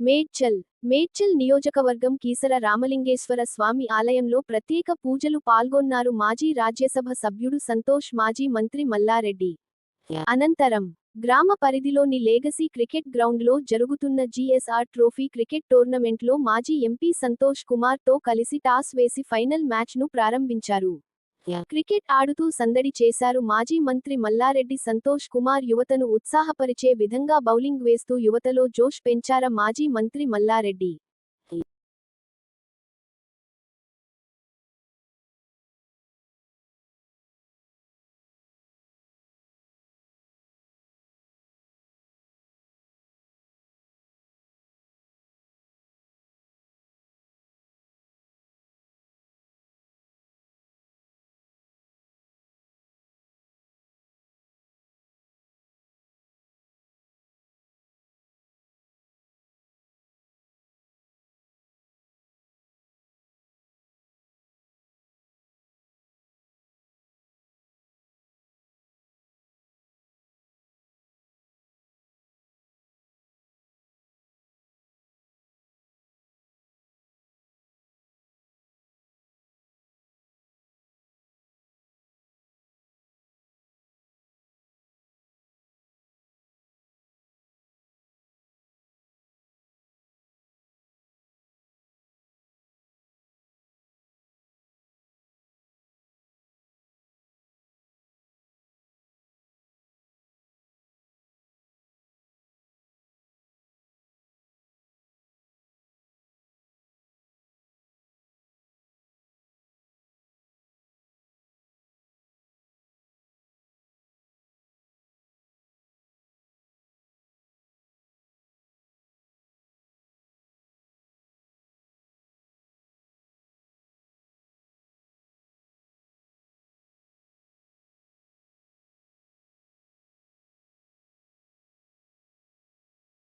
మేడ్చల్ మేడ్చల్ నియోజకవర్గం కీసర రామలింగేశ్వర స్వామి ఆలయంలో ప్రత్యేక పూజలు పాల్గొన్నారు మాజీ రాజ్యసభ సభ్యుడు సంతోష్ మాజీ మంత్రి మల్లారెడ్డి. అనంతరం గ్రామ పరిధిలోని లేగసీ క్రికెట్ గ్రౌండ్లో జరుగుతున్న జీఎస్ఆర్ ట్రోఫీ క్రికెట్ టోర్నమెంట్లో మాజీ ఎంపీ సంతోష్ కుమార్ తో కలిసి టాస్ వేసి ఫైనల్ మ్యాచ్ను ప్రారంభించారు. క్రికెట్ ఆడుతూ సందడి చేశారు మాజీ మంత్రి మల్లారెడ్డి. సంతోష్ కుమార్ యువతను ఉత్సాహపరిచే విధంగా బౌలింగ్ వేస్తూ యువతలో జోష్ పెంచార మాజీ మంత్రి మల్లారెడ్డి.